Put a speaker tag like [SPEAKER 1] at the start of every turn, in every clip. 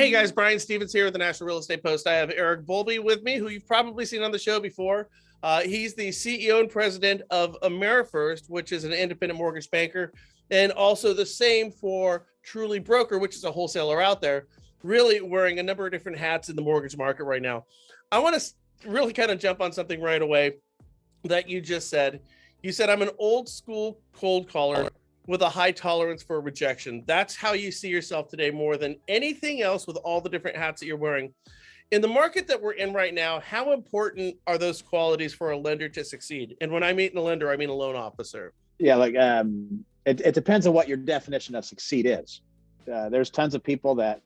[SPEAKER 1] Hey guys, Brian Stevens here with the National Real Estate Post. I have Eric Bolby with me, who you've probably seen on the show before. He's the CEO and president of AmeriFirst, which is an independent mortgage banker, and also the same for Truly Broker, which is a wholesaler out there, really wearing a number of different hats in the mortgage market right now. I want to really kind of jump on something right away that you just said. You said, I'm an old school cold caller with a high tolerance for rejection. That's how you see yourself today more than anything else, with all the different hats that you're wearing. In the market that we're in right now, how important are those qualities for a lender to succeed? And when I mean a lender, I mean a loan officer.
[SPEAKER 2] Yeah, it depends on what your definition of succeed is. There's tons of people that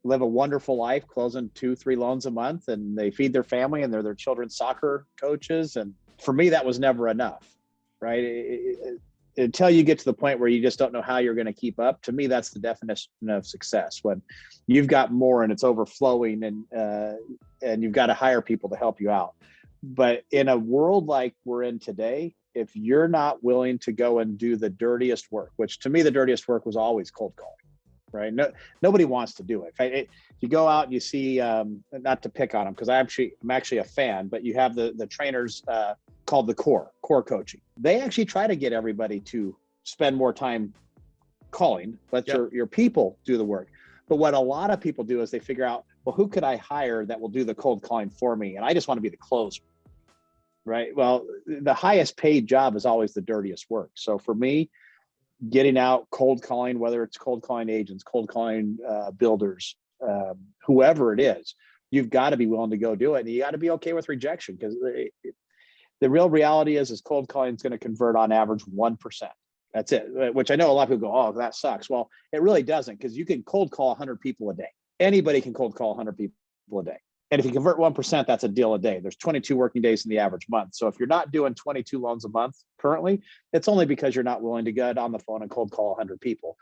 [SPEAKER 2] live a wonderful life, closing 2-3 loans a month, and they feed their family, and they're their children's soccer coaches. And for me, that was never enough, right? Until you get to the point where you just don't know how you're going to keep up. To me, that's the definition of success. When you've got more and it's overflowing, and you've got to hire people to help you out. But in a world like we're in today, if you're not willing to go and do the dirtiest work, which to me, the dirtiest work was always cold calling, right? Nobody wants to do it. If you go out and you see, not to pick on them, because I'm actually a fan, but you have the trainers called the core coaching. They actually try to get everybody to spend more time calling, let your people do the work. But what a lot of people do is they figure out, well, who could I hire that will do the cold calling for me? And I just want to be the closer, right? Well, the highest paid job is always the dirtiest work. So for me, getting out cold calling, whether it's cold calling agents, cold calling builders, whoever it is, you've got to be willing to go do it. And you got to be okay with rejection, because the real reality is cold calling is going to convert on average 1%. That's it, which I know a lot of people go, oh, that sucks. Well, it really doesn't, because you can cold call 100 people a day. Anybody can cold call 100 people a day. And if you convert 1%, that's a deal a day. There's 22 working days in the average month. So if you're not doing 22 loans a month currently, it's only because you're not willing to get on the phone and cold call 100 people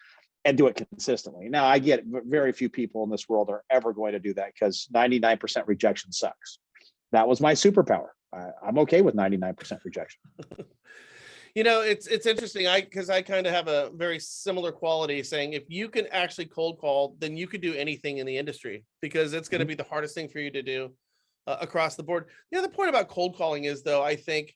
[SPEAKER 2] and do it consistently. Now, I get very few people in this world are ever going to do that, because 99% rejection sucks. That was my superpower. I'm okay with 99% rejection.
[SPEAKER 1] You know, it's interesting. Because I kind of have a very similar quality, saying if you can actually cold call, then you could do anything in the industry, because it's going to be the hardest thing for you to do across the board. The other point about cold calling is, though, I think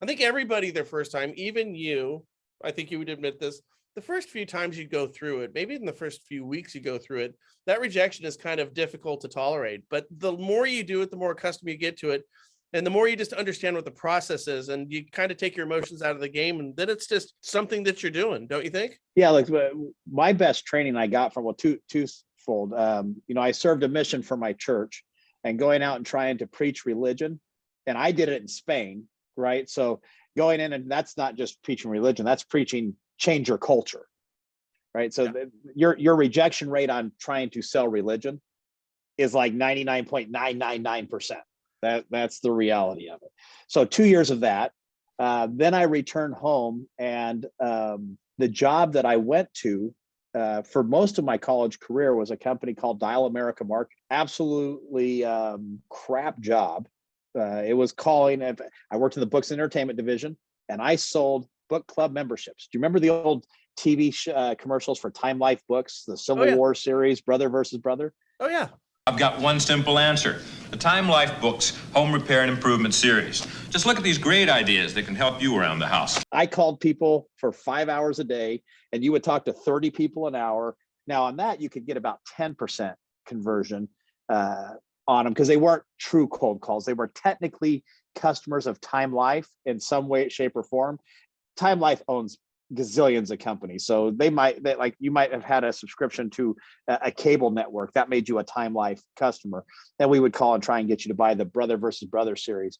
[SPEAKER 1] everybody their first time, even you, I think you would admit this, the first few times you go through it, maybe in the first few weeks you go through it, that rejection is kind of difficult to tolerate. But the more you do it, the more accustomed you get to it. And the more you just understand what the process is, and you kind of take your emotions out of the game, and then it's just something that you're doing, don't you think?
[SPEAKER 2] Yeah, like my best training I got from, twofold. I served a mission for my church, and going out and trying to preach religion, and I did it in Spain, right? So going in, and that's not just preaching religion, that's preaching change your culture, right? So your rejection rate on trying to sell religion is like 99.999%. That's the reality of it. So 2 years of that. Then I returned home, and the job that I went to for most of my college career was a company called Dial America Market. Absolutely crap job. It was calling. I worked in the books and entertainment division, and I sold book club memberships. Do you remember the old TV commercials for Time Life books, the Civil War series, Brother versus Brother?
[SPEAKER 1] Oh, yeah.
[SPEAKER 3] I've got one simple answer. The Time Life Books Home Repair and Improvement Series. Just look at these great ideas that can help you around the house.
[SPEAKER 2] I called people for 5 hours a day, and you would talk to 30 people an hour. Now on that, you could get about 10% conversion on them, because they weren't true cold calls. They were technically customers of Time Life in some way, shape, or form. Time Life owns gazillions of companies, so you might have had a subscription to a cable network that made you a Time Life customer, and we would call and try and get you to buy the Brother versus Brother series.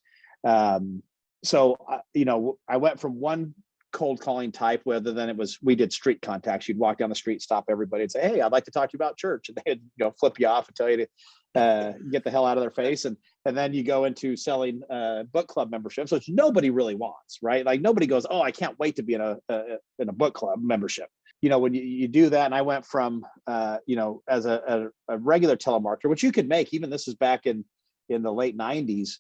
[SPEAKER 2] So I went from one cold calling type, whether then we did street contacts. You'd walk down the street, stop everybody, and say, "Hey, I'd like to talk to you about church," and they'd flip you off and tell you to get the hell out of their face. And then you go into selling book club memberships, which nobody really wants, right? Like nobody goes, "Oh, I can't wait to be in a book club membership." When you do that, and I went from as a regular telemarketer, which you could make, even this is back in the late 90s,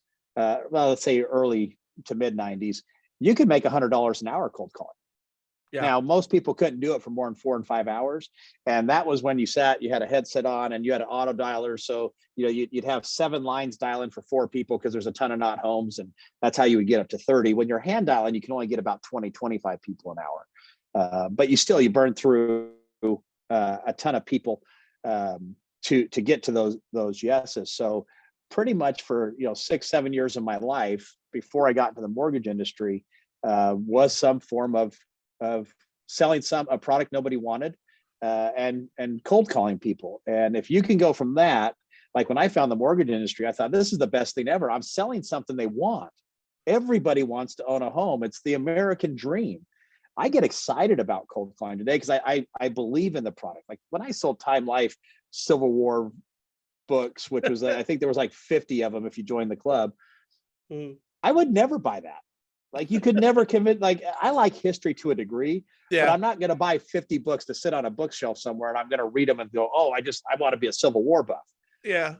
[SPEAKER 2] let's say early to mid 90s, you could make $100 an hour cold calling.
[SPEAKER 1] Yeah.
[SPEAKER 2] Now, most people couldn't do it for more than 4 and 5 hours. And that was when you had a headset on and you had an auto dialer. So, you'd have 7 lines dialing for 4 people because there's a ton of not homes. And that's how you would get up to 30. When you're hand dialing, you can only get about 20, 25 people an hour. But you burn through a ton of people to get to those yeses. So pretty much for 6-7 years of my life before I got into the mortgage industry was some form of selling a product nobody wanted and cold calling people. And if you can go from that, like when I found the mortgage industry, I thought this is the best thing ever. I'm selling something they want. Everybody wants to own a home. It's the American dream. I get excited about cold calling today because I believe in the product. Like when I sold Time Life Civil War books, which was I think there was like 50 of them if you joined the club. I would never buy that. Like you could never commit. Like I like history to a degree, but I'm not going to buy 50 books to sit on a bookshelf somewhere and I'm going to read them and go, oh, I want to be a Civil War buff.
[SPEAKER 1] Yeah.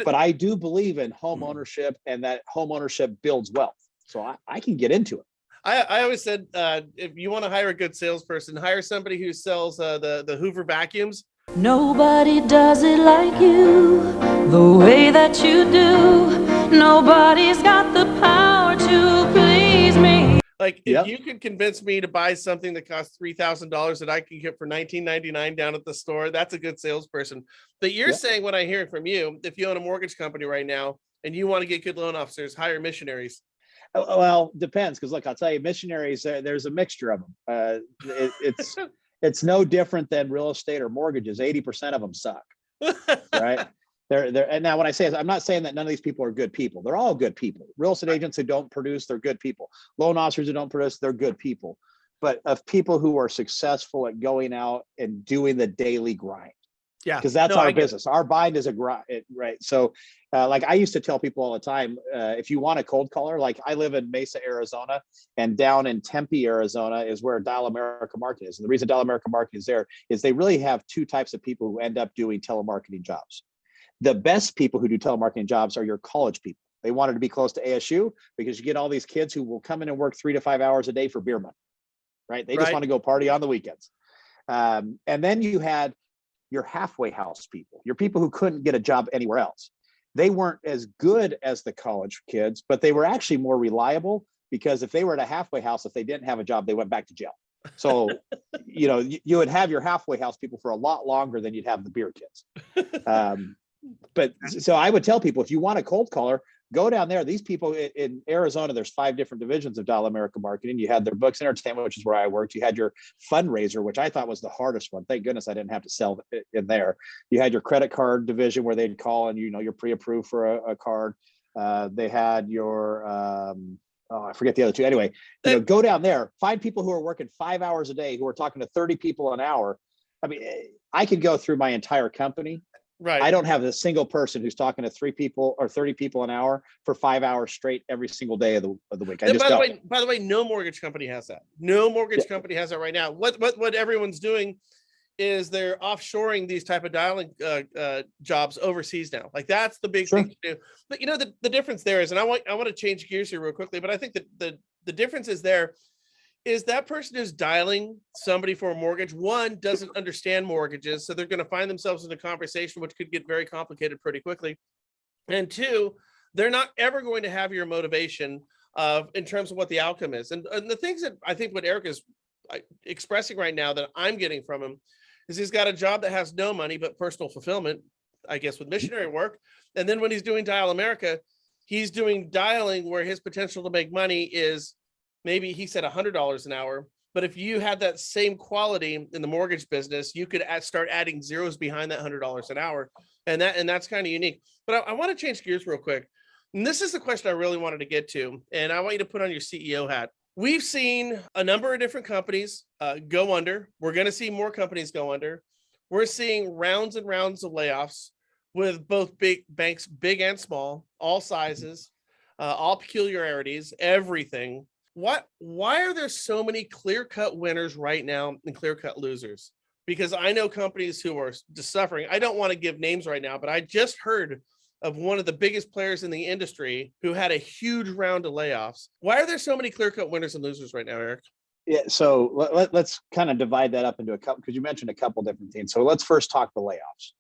[SPEAKER 2] But I do believe in home ownership and that home ownership builds wealth. So I can get into it.
[SPEAKER 1] I always said, if you want to hire a good salesperson, hire somebody who sells the Hoover vacuums.
[SPEAKER 4] Nobody does it like you, the way that you do. Nobody's got the power to please me.
[SPEAKER 1] Like if you could convince me to buy something that costs $3,000 that I can get for $19.99 down at the store, that's a good salesperson. But you're saying what I hear from you, if you own a mortgage company right now and you want to get good loan officers, hire missionaries.
[SPEAKER 2] Well, depends. Because look, I'll tell you, missionaries, there's a mixture of them. It's no different than real estate or mortgages. 80% of them suck, right? And now when I say this, I'm not saying that none of these people are good people. They're all good people. Real estate agents who don't produce, they're good people. Loan officers who don't produce, they're good people. But of people who are successful at going out and doing the daily grind.
[SPEAKER 1] Yeah,
[SPEAKER 2] because that's our business. Our bind is a grind, right? So, like I used to tell people all the time, if you want a cold caller, like I live in Mesa, Arizona, and down in Tempe, Arizona, is where Dial America Market is. And the reason Dial America Market is there is they really have 2 types of people who end up doing telemarketing jobs. The best people who do telemarketing jobs are your college people. They wanted to be close to ASU because you get all these kids who will come in and work 3 to 5 hours a day for beer money, right? They just want to go party on the weekends. And then you had your halfway house people, your people who couldn't get a job anywhere else. They weren't as good as the college kids, but they were actually more reliable because if they were at a halfway house, if they didn't have a job, they went back to jail. So, you would have your halfway house people for a lot longer than you'd have the beer kids. But so I would tell people, if you want a cold caller, go down there. These people in Arizona, there's 5 different divisions of Dial America Marketing. You had their books entertainment, which is where I worked. You had your fundraiser, which I thought was the hardest one. Thank goodness I didn't have to sell it in there. You had your credit card division where they'd call and you're pre-approved for a card. They had your I forget the other 2. Anyway, go down there, find people who are working 5 hours a day, who are talking to 30 people an hour. I mean, I could go through my entire company.
[SPEAKER 1] Right.
[SPEAKER 2] I don't have a single person who's talking to 3 people or 30 people an hour for 5 hours straight every single day of the week.
[SPEAKER 1] By the way, no mortgage company has that. No mortgage company has that right now. What everyone's doing is they're offshoring these type of dialing jobs overseas now. Like that's the big thing to do. But the difference there is, and I want to change gears here real quickly, but I think that the difference is there is that person who's dialing somebody for a mortgage, one, doesn't understand mortgages, so they're going to find themselves in a conversation which could get very complicated pretty quickly. And 2, they're not ever going to have your motivation in terms of what the outcome is. And the things that I think what Eric is expressing right now that I'm getting from him is he's got a job that has no money but personal fulfillment, I guess, with missionary work. And then when he's doing Dial America, he's doing dialing where his potential to make money is maybe he said $100 an hour, but if you had that same quality in the mortgage business, you could start adding zeros behind that $100 an hour. And that's kind of unique. But I want to change gears real quick. And this is the question I really wanted to get to. And I want you to put on your CEO hat. We've seen a number of different companies go under. We're going to see more companies go under. We're seeing rounds and rounds of layoffs with both big banks, big and small, all sizes, all peculiarities, everything. Why are there so many clear-cut winners right now and clear-cut losers? Because I know companies who are just suffering. I don't want to give names right now, but I just heard of one of the biggest players in the industry who had a huge round of layoffs. Why are there so many clear-cut winners and losers right now, Eric?
[SPEAKER 2] Yeah, so let's kind of divide that up into a couple, because you mentioned a couple different things. So let's first talk the layoffs.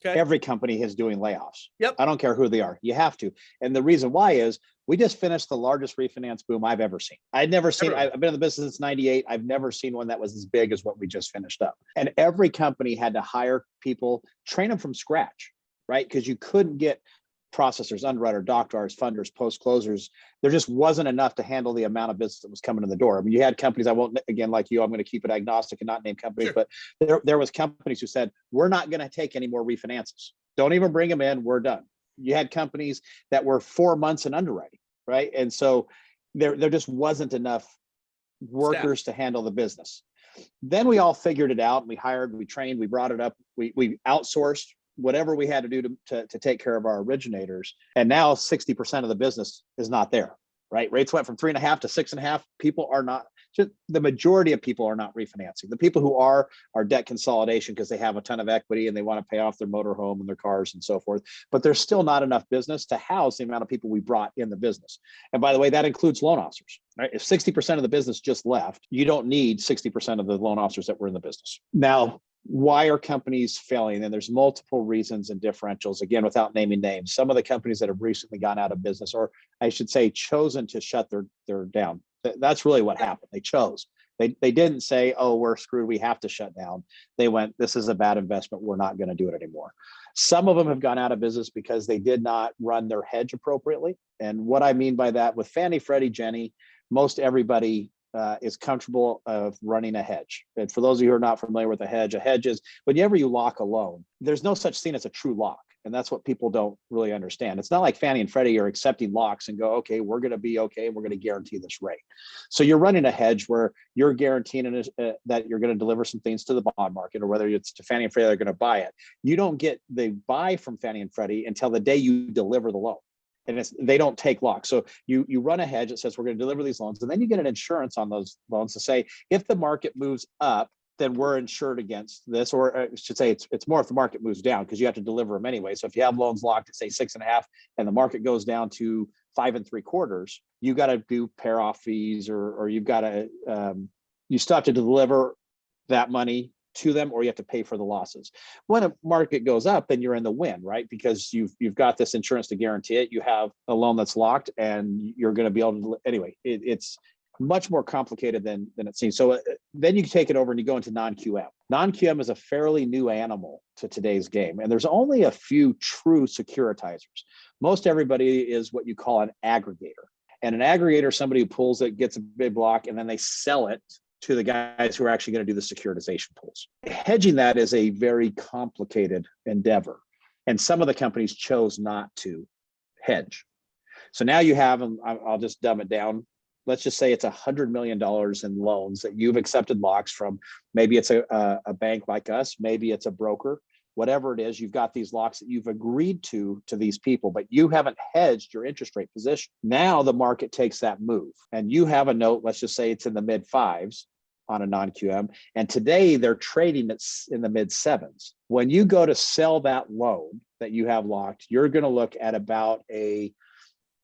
[SPEAKER 1] Okay.
[SPEAKER 2] Every company is doing layoffs.
[SPEAKER 1] Yep.
[SPEAKER 2] I don't care who they are. You have to. And the reason why is we just finished the largest refinance boom I've ever seen. I've been in the business since 98. I've never seen one that was as big as what we just finished up. And every company had to hire people, train them from scratch, right? Because you couldn't get processors, underwriter, doctors, funders, post closers. There just wasn't enough to handle the amount of business that was coming in the door. I mean, you had companies, I won't, again, like you, I'm going to keep it agnostic and not name companies,
[SPEAKER 1] Sure.
[SPEAKER 2] but there was companies who said, we're not going to take any more refinances. Don't even bring them in. We're done. You had companies that were 4 months in underwriting, right? And so there just wasn't enough workers to handle the business. Then we all figured it out. We hired, we trained, we brought it up, we outsourced whatever we had to do to take care of our originators. And now 60% of the business is not there, right? Rates went from 3.5 to 6.5. People are not, just the majority of people are not refinancing. The people who are debt consolidation because they have a ton of equity and they want to pay off their motorhome and their cars and so forth. But there's still not enough business to house the amount of people we brought in the business. And by the way, that includes loan officers, right? If 60% of the business just left, you don't need 60% of the loan officers that were in the business. Now, why are companies failing? And there's multiple reasons and differentials, again, without naming names. Some of the companies that have recently gone out of business, or I should say chosen to shut their down. That's really what happened. They chose. They didn't say, oh, we're screwed, we have to shut down. They went, this is a bad investment, we're not going to do it anymore. Some of them have gone out of business because they did not run their hedge appropriately. And what I mean by that, with Fannie, Freddie, Ginnie, most everybody is comfortable of running a hedge. And for those of you who are not familiar with a hedge is whenever you lock a loan, there's no such thing as a true lock. And that's what people don't really understand. It's not like Fannie and Freddie are accepting locks and go, okay, we're going to be okay. We're going to guarantee this rate. So you're running a hedge where you're guaranteeing that you're going to deliver some things to the bond market, or whether it's to Fannie and Freddie, they're going to buy it. You don't get the buy from Fannie and Freddie until the day you deliver the loan. And they don't take locks. So you run a hedge that says we're going to deliver these loans, and then you get an insurance on those loans to say, if the market moves up, then we're insured against this, or I should say it's more if the market moves down, because you have to deliver them anyway. So if you have loans locked at say 6.5 and the market goes down to 5 3/4, you got to do pair off fees, or you've got to you still have to deliver that money to them, or you have to pay for the losses. When a market goes up, then you're in the win, right? Because you've got this insurance to guarantee it. You have a loan that's locked, and you're going to be able to. Anyway, it's much more complicated than it seems. So then you take it over and you go into non-QM. Non-QM is a fairly new animal to today's game, and there's only a few true securitizers. Most everybody is what you call an aggregator, and an aggregator is somebody who pulls it, gets a big block, and then they sell it to the guys who are actually going to do the securitization pools. Hedging that is a very complicated endeavor, and some of the companies chose not to hedge. So now you have, I'll just dumb it down. Let's just say it's $100 million in loans that you've accepted locks from. Maybe it's a bank like us, maybe it's a broker, whatever it is. You've got these locks that you've agreed to these people, but you haven't hedged your interest rate position. Now the market takes that move, and you have a note, let's just say it's in the mid 5s on a non-QM, and today they're trading it in the mid 7s. When you go to sell that loan that you have locked, you're going to look at about a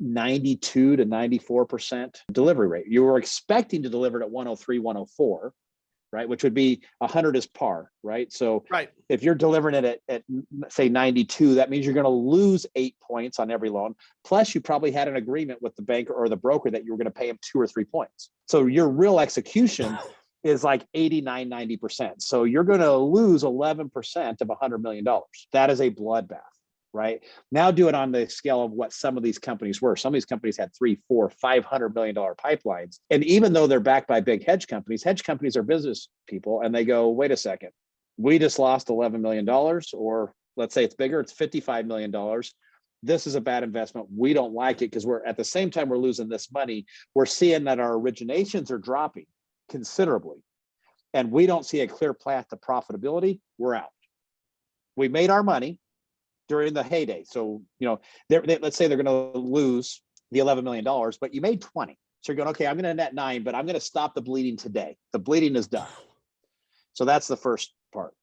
[SPEAKER 2] 92 to 94% delivery rate. You were expecting to deliver it at 103, 104, right? Which would be 100 is par, right? So
[SPEAKER 1] right.
[SPEAKER 2] If you're delivering it at say 92, that means you're going to lose 8 points on every loan. Plus you probably had an agreement with the banker or the broker that you were going to pay him 2 or 3 points. So your real execution is like 89, 90%. So you're going to lose 11% of $100 million. That is a bloodbath. Right now, do it on the scale of what some of these companies were. Some of these companies had $300, $400, $500 million pipelines. And even though they're backed by big hedge companies are business people. And they go, wait a second, we just lost $11 million, or let's say it's bigger, it's $55 million. This is a bad investment. We don't like it, because we're at the same time we're losing this money. We're seeing that our originations are dropping considerably, and we don't see a clear path to profitability. We're out. We made our money during the heyday. So, let's say they're going to lose the $11 million, but you made 20. So you're going, okay, I'm going to net 9, but I'm going to stop the bleeding today. The bleeding is done. So that's the first part.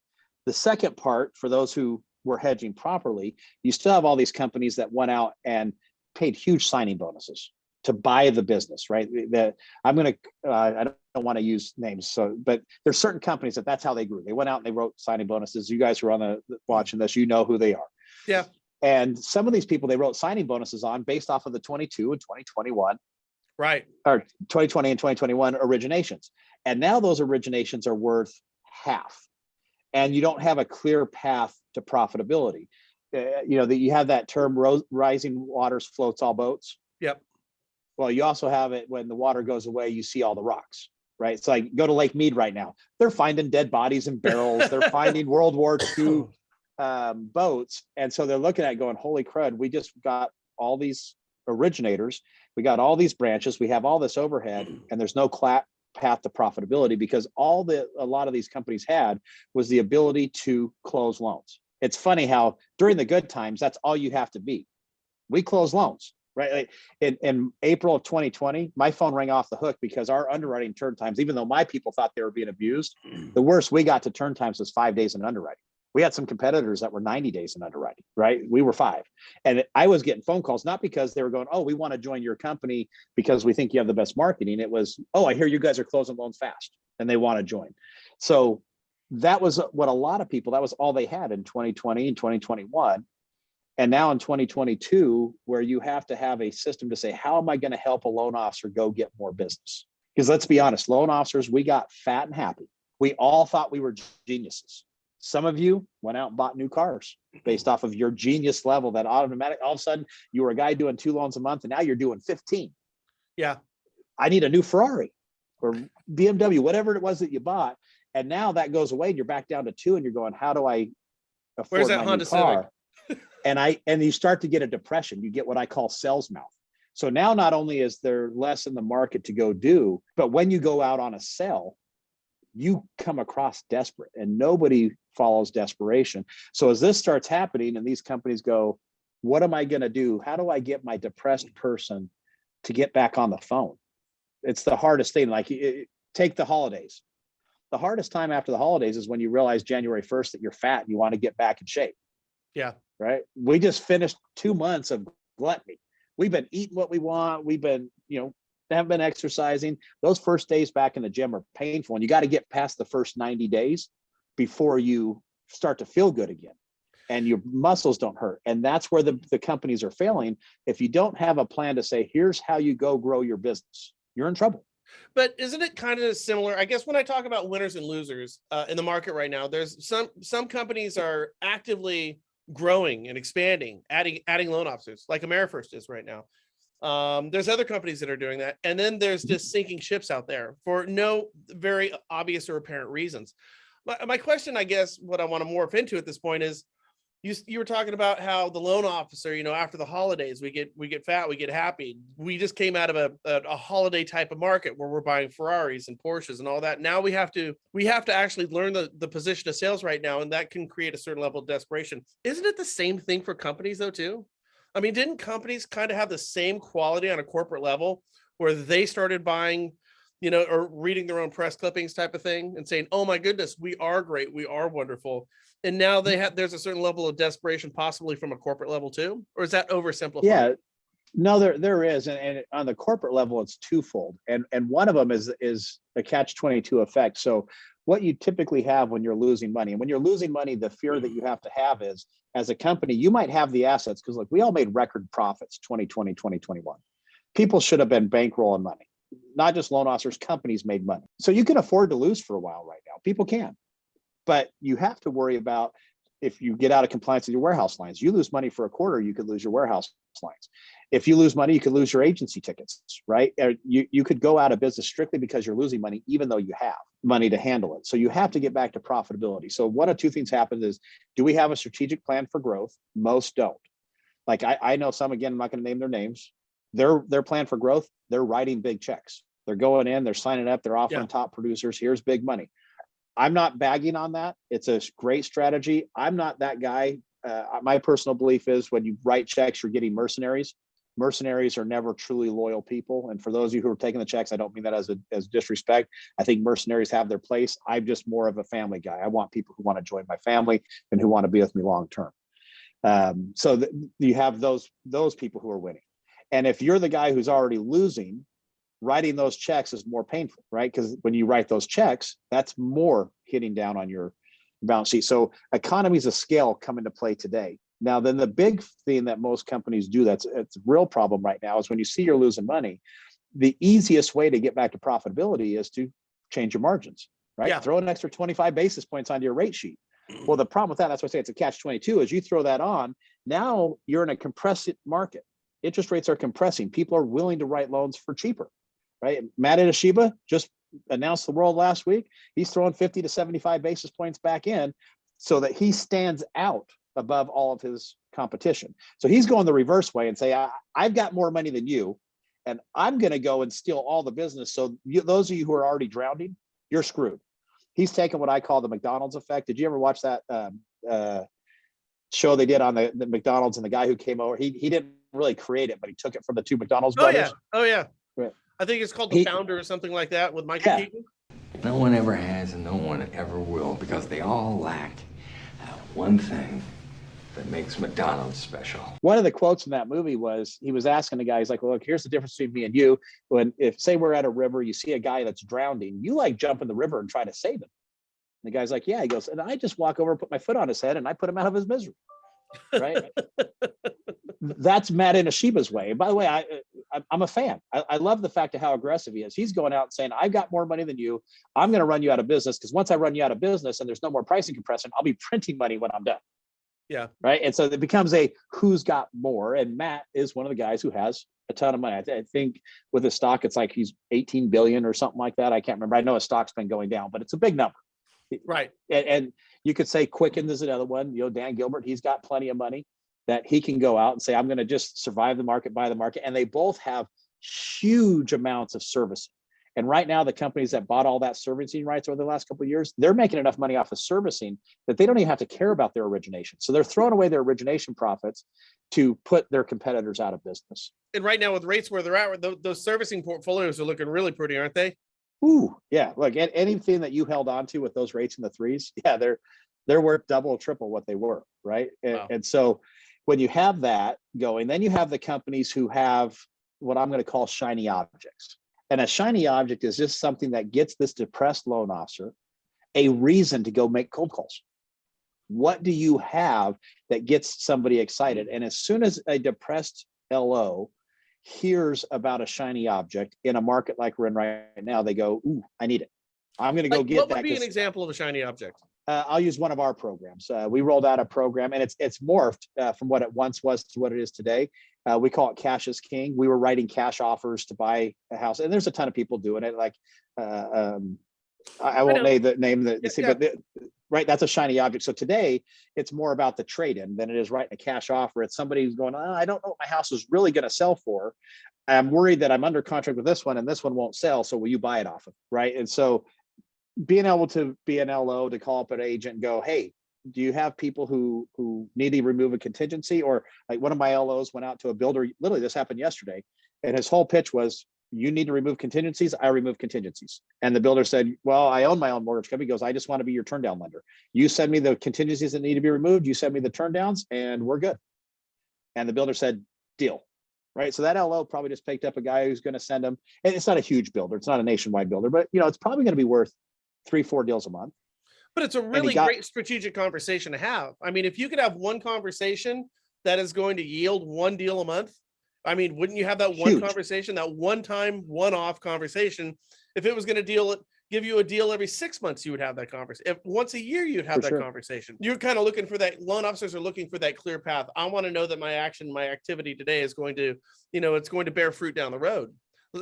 [SPEAKER 2] The second part, for those who were hedging properly, you still have all these companies that went out and paid huge signing bonuses to buy the business, right? That I'm going to, I don't want to use names. So, but there's certain companies that's how they grew. They went out and they wrote signing bonuses. You guys who are on the watching this, you know who they are.
[SPEAKER 1] Yeah.
[SPEAKER 2] And some of these people they wrote signing bonuses on based off of the 22 and 2021,
[SPEAKER 1] right,
[SPEAKER 2] or 2020 and 2021 originations. And now those originations are worth half, and you don't have a clear path to profitability. That you have that term, rising waters floats all boats.
[SPEAKER 1] Yep.
[SPEAKER 2] Well, you also have it when the water goes away, you see all the rocks, right? So like go to Lake Mead right now. They're finding dead bodies in barrels. They're finding World War II boats. And so they're looking at going, holy crud, we just got all these originators. We got all these branches. We have all this overhead, and there's no path to profitability, because a lot of these companies had was the ability to close loans. It's funny how during the good times, that's all you have to be. We close loans, right? Like in April of 2020, my phone rang off the hook because our underwriting turn times, even though my people thought they were being abused, the worst we got to turn times was 5 days in underwriting. We had some competitors that were 90 days in underwriting, right? We were 5. And I was getting phone calls, not because they were going, oh, we want to join your company because we think you have the best marketing. It was, oh, I hear you guys are closing loans fast and they want to join. So that was what a lot of people, that was all they had in 2020 and 2021. And now in 2022, where you have to have a system to say, how am I going to help a loan officer go get more business? Because let's be honest, loan officers, we got fat and happy. We all thought we were geniuses. Some of you went out and bought new cars based off of your genius level, that automatic, all of a sudden you were a guy doing 2 loans a month and now you're doing 15.
[SPEAKER 1] Yeah.
[SPEAKER 2] I need a new Ferrari or BMW, whatever it was that you bought. And now that goes away and you're back down to 2 and you're going, how do I afford
[SPEAKER 1] Where's that
[SPEAKER 2] my
[SPEAKER 1] Honda
[SPEAKER 2] new car?
[SPEAKER 1] Civic?
[SPEAKER 2] and you start to get a depression. You get what I call sales mouth. So now not only is there less in the market to go do, but when you go out on a sell, you come across desperate, and nobody follows desperation. So as this starts happening and these companies go, what am I going to do? How do I get my depressed person to get back on the phone? It's the hardest thing. Like take the holidays. The hardest time after the holidays is when you realize January 1st that you're fat and you want to get back in shape.
[SPEAKER 1] Yeah.
[SPEAKER 2] Right. We just finished 2 months of gluttony. We've been eating what we want. We've been, haven't been exercising. Those first days back in the gym are painful, and you got to get past the first 90 days before you start to feel good again and your muscles don't hurt. And that's where the companies are failing. If you don't have a plan to say, here's how you go grow your business, you're in trouble.
[SPEAKER 1] But isn't it kind of similar? I guess when I talk about winners and losers in the market right now, there's some companies are actively growing and expanding, adding loan officers, like AmeriFirst is right now. There's other companies that are doing that. And then there's just sinking ships out there for no very obvious or apparent reasons. My question, I guess, what I want to morph into at this point is, you were talking about how the loan officer, after the holidays, we get fat, we get happy. We just came out of a holiday type of market where we're buying Ferraris and Porsches and all that. Now we have to actually learn the position of sales right now, and that can create a certain level of desperation. Isn't it the same thing for companies though too? I mean, didn't companies kind of have the same quality on a corporate level where they started buying, or reading their own press clippings type of thing and saying, oh my goodness, we are great, we are wonderful. And now there's a certain level of desperation possibly from a corporate level too? Or is that oversimplified?
[SPEAKER 2] Yeah, no, there is. And on the corporate level, it's twofold. And one of them is a catch-22 effect. So what you typically have when you're losing money, and when you're losing money, the fear that you have to have is, as a company, you might have the assets, because look, we all made record profits 2020, 2021. People should have been bankrolling money. Not just loan officers, companies made money. So you can afford to lose for a while right now. People can. But you have to worry about, if you get out of compliance with your warehouse lines, you lose money for a quarter, you could lose your warehouse lines. If you lose money, you could lose your agency tickets, right? You could go out of business strictly because you're losing money, even though you have money to handle it. So you have to get back to profitability. So one of two things happens is, do we have a strategic plan for growth? Most don't. Like I know some, again, I'm not going to name their names. Their plan for growth, they're writing big checks. They're going in, they're signing up, they're offering top producers. Here's big money. I'm not bagging on that. It's a great strategy. I'm not that guy. My personal belief is, when you write checks, you're getting mercenaries. Mercenaries are never truly loyal people. And for those of you who are taking the checks, I don't mean that as disrespect. I think mercenaries have their place. I'm just more of a family guy. I want people who want to join my family and who want to be with me long term. So you have those people who are winning. And if you're the guy who's already losing, writing those checks is more painful, right? Because when you write those checks, that's more hitting down on your balance sheet. So economies of scale come into play today. Now, then the big thing that most companies do it's a real problem right now is when you see you're losing money, the easiest way to get back to profitability is to change your margins, right?
[SPEAKER 1] Yeah.
[SPEAKER 2] Throw an extra 25 basis points onto your rate sheet. Well, the problem with that's why I say it's a catch-22, is you throw that on, now you're in a compressed market. Interest rates are compressing. People are willing to write loans for cheaper, right? Matt Itashiba just announced the world last week. He's throwing 50 to 75 basis points back in so that he stands out above all of his competition. So he's going the reverse way and say, I've got more money than you, and I'm going to go and steal all the business. So those of you who are already drowning, you're screwed. He's taken what I call the McDonald's effect. Did you ever watch that show they did on the McDonald's, and the guy who came over, he didn't really create it, but he took it from the two McDonald's brothers?
[SPEAKER 1] Oh yeah.
[SPEAKER 2] Right.
[SPEAKER 1] I think it's called The Founder or something like that with Michael Keaton.
[SPEAKER 5] No one ever has and no one ever will, because they all lack one thing that makes McDonald's special.
[SPEAKER 2] One of the quotes in that movie was, he was asking the guy, he's like, well, look, here's the difference between me and you. If say we're at a river, you see a guy that's drowning, you like jump in the river and try to save him. And the guy's like, yeah. He goes, and I just walk over and put my foot on his head and I put him out of his misery. Right. That's Matt Itashiba's way. And by the way, I'm a fan. I love the fact of how aggressive he is. He's going out and saying, I've got more money than you. I'm going to run you out of business, because once I run you out of business and there's no more pricing compression, I'll be printing money when I'm done.
[SPEAKER 1] Yeah.
[SPEAKER 2] Right. And so it becomes a who's got more. And Matt is one of the guys who has a ton of money. I think with his stock, it's like he's 18 billion or something like that. I can't remember. I know his stock's been going down, but it's a big number.
[SPEAKER 1] Right.
[SPEAKER 2] And you could say Quicken is another one. Dan Gilbert, he's got plenty of money that he can go out and say, I'm going to just survive the market, buy the market. And they both have huge amounts of servicing. And right now, the companies that bought all that servicing rights over the last couple of years, they're making enough money off of servicing that they don't even have to care about their origination. So they're throwing away their origination profits to put their competitors out of business.
[SPEAKER 1] And right now, with rates where they're at, those servicing portfolios are looking really pretty, aren't they?
[SPEAKER 2] Ooh, yeah. Look, anything that you held on to with those rates in the threes, yeah, they're worth double or triple what they were, right?
[SPEAKER 1] Wow.
[SPEAKER 2] And so when you have that going, then you have the companies who have what I'm going to call shiny objects. And a shiny object is just something that gets this depressed loan officer a reason to go make cold calls. What do you have that gets somebody excited? And as soon as a depressed LO hears about a shiny object in a market like we're in right now, they go, ooh, I need it. I'm going to go get that.
[SPEAKER 1] What would be an example of a shiny object?
[SPEAKER 2] I'll use one of our programs. We rolled out a program, and it's morphed from what it once was to what it is today. We call it Cash is King. We were writing cash offers to buy a house, and there's a ton of people doing it. Like I won't name the right. That's a shiny object. So today it's more about the trade-in than it is writing a cash offer. It's somebody who's going, I don't know what my house is really going to sell for. I'm worried that I'm under contract with this one and this one won't sell. So will you buy it off of? Right. And so being able to be an LO, to call up an agent and go, hey, do you have people who need to remove a contingency? Or like one of my LOs went out to a builder, literally this happened yesterday, and his whole pitch was, you need to remove contingencies, I remove contingencies. And the builder said, well, I own my own mortgage company. He goes, I just want to be your turn down lender. You send me the contingencies that need to be removed, you send me the turn downs, and we're good. And the builder said, deal. Right. So that LO probably just picked up a guy who's going to send him, and it's not a huge builder, it's not a nationwide builder, but it's probably going to be worth 3-4 deals a month.
[SPEAKER 1] But it's a really great strategic conversation to have. I mean, if you could have one conversation that is going to yield one deal a month, I mean, wouldn't you have that one conversation, that one-time, one-off conversation? If it was going to give you a deal every 6 months, you would have that conversation. If once a year, you'd have that conversation. You're kind of looking for that. Loan officers are looking for that clear path. I want to know that my action, my activity today is going to, it's going to bear fruit down the road.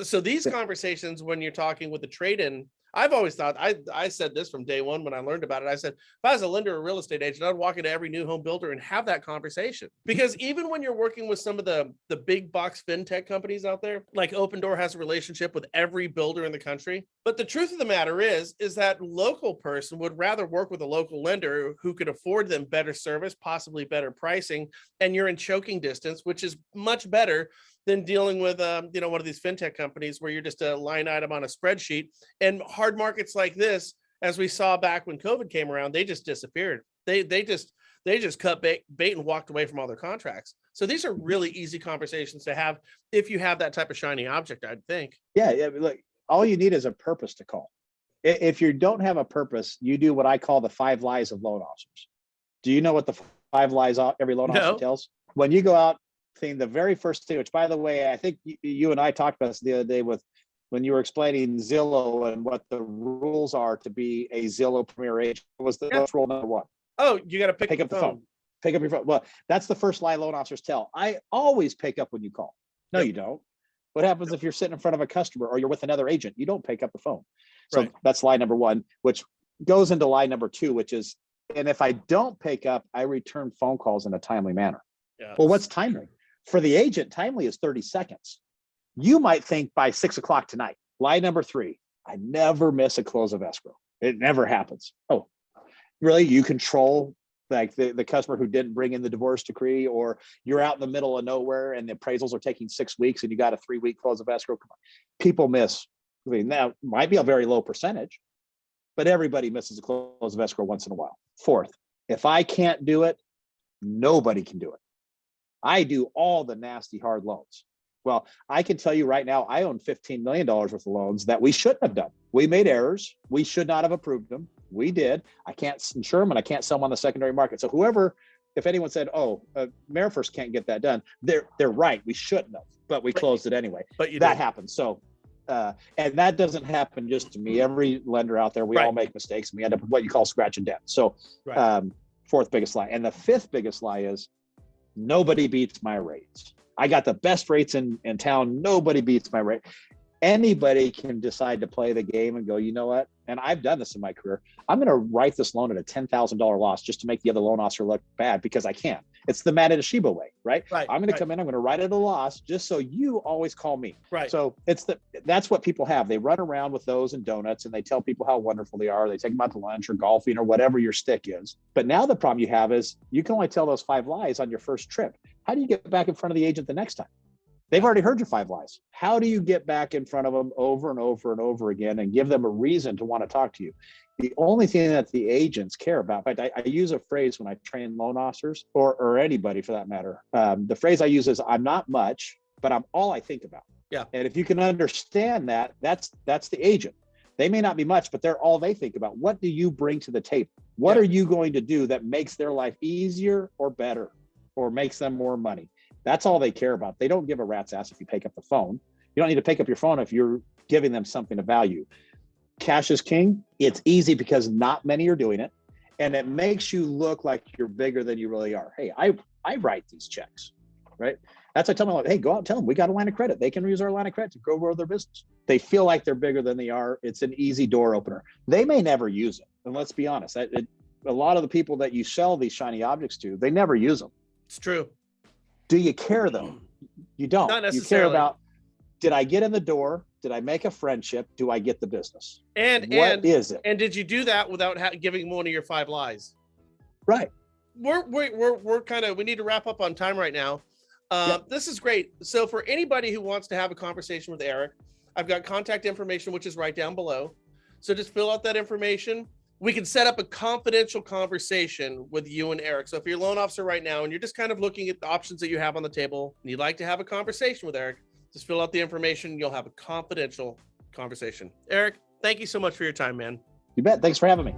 [SPEAKER 1] So these conversations, when you're talking with the trade-in, I've always thought, I said this from day one when I learned about it. I said, if I was a lender or real estate agent, I'd walk into every new home builder and have that conversation. Because even when you're working with some of the big box fintech companies out there, like Open Door has a relationship with every builder in the country. But the truth of the matter is that local person would rather work with a local lender who could afford them better service, possibly better pricing, and you're in choking distance, which is much better than dealing with one of these fintech companies where you're just a line item on a spreadsheet. And hard markets like this, as we saw back when COVID came around, they just disappeared. They just cut bait and walked away from all their contracts. So these are really easy conversations to have if you have that type of shiny object, I'd think.
[SPEAKER 2] Yeah, look, all you need is a purpose to call. If you don't have a purpose, you do what I call the 5 lies of loan officers. Do you know what the 5 lies every loan officer tells? When you go out, thing the very first thing, which by the way, I think you and I talked about this the other day when you were explaining Zillow and what the rules are to be a Zillow Premier agent. Was the rule number 1?
[SPEAKER 1] Oh, you got to pick
[SPEAKER 2] up the phone. Pick up your phone. Well, that's the first lie loan officers tell. I always pick up when you call. No, you don't. What happens if you're sitting in front of a customer or you're with another agent? You don't pick up the phone. So that's lie number 1, which goes into lie number 2, which is, and if I don't pick up, I return phone calls in a timely manner. Yes. Well, what's timely? For the agent, timely is 30 seconds. You might think by 6 o'clock tonight. Lie number 3, I never miss a close of escrow. It never happens. Oh, really? You control like the customer who didn't bring in the divorce decree, or you're out in the middle of nowhere and the appraisals are taking 6 weeks and you got a 3-week close of escrow. Come on. People miss. I mean, now might be a very low percentage, but everybody misses a close of escrow once in a while. 4th, if I can't do it, nobody can do it. I do all the nasty hard loans. Well, I can tell you right now, I own $15 million worth of loans that we shouldn't have done. We made errors. We should not have approved them. We did. I can't insure them and I can't sell them on the secondary market. So whoever, if anyone said, oh, AmeriFirst can't get that done, they're right. We shouldn't have, but we closed it anyway. But that happens. So, and that doesn't happen just to me. Every lender out there, we all make mistakes and we end up with what you call scratch and dent. So 4th biggest lie. And the 5th biggest lie is nobody beats my rates. I got the best rates in town. Nobody beats my rate. Anybody can decide to play the game and go, you know what? And I've done this in my career. I'm going to write this loan at a $10,000 loss just to make the other loan officer look bad because I can. It's the Matt Shiba way, right? I'm going to come in, I'm going to write it a loss just so you always call me. So that's what people have. They run around with those and donuts and they tell people how wonderful they are. They take them out to lunch or golfing or whatever your stick is. But now the problem you have is you can only tell those 5 lies on your first trip. How do you get back in front of the agent the next time? They've already heard your 5 lies. How do you get back in front of them over and over and over again and give them a reason to want to talk to you? The only thing that the agents care about, in fact, I use a phrase when I train loan officers or anybody for that matter. The phrase I use is, I'm not much, but I'm all I think about. Yeah. And if you can understand that, that's the agent. They may not be much, but they're all they think about. What do you bring to the table? What are you going to do that makes their life easier or better or makes them more money? That's all they care about. They don't give a rat's ass if you pick up the phone. You don't need to pick up your phone if you're giving them something of value. Cash is king. It's easy because not many are doing it. And it makes you look like you're bigger than you really are. Hey, I write these checks, right? That's why I tell them, like, hey, go out and tell them we got a line of credit. They can use our line of credit to grow their business. They feel like they're bigger than they are. It's an easy door opener. They may never use it. And let's be honest, a lot of the people that you sell these shiny objects to, they never use them.
[SPEAKER 1] It's true.
[SPEAKER 2] Do you care though? You don't.
[SPEAKER 1] Not necessarily.
[SPEAKER 2] You care about, did I get in the door? Did I make a friendship? Do I get the business? What is it?
[SPEAKER 1] And did you do that without giving one of your 5 lies?
[SPEAKER 2] Right.
[SPEAKER 1] We're kind of, we need to wrap up on time right now. This is great. So for anybody who wants to have a conversation with Eric, I've got contact information, which is right down below. So just fill out that information. We can set up a confidential conversation with you and Eric. So if you're a loan officer right now and you're just kind of looking at the options that you have on the table and you'd like to have a conversation with Eric, just fill out the information. You'll have a confidential conversation. Eric, thank you so much for your time, man.
[SPEAKER 2] You bet. Thanks for having me.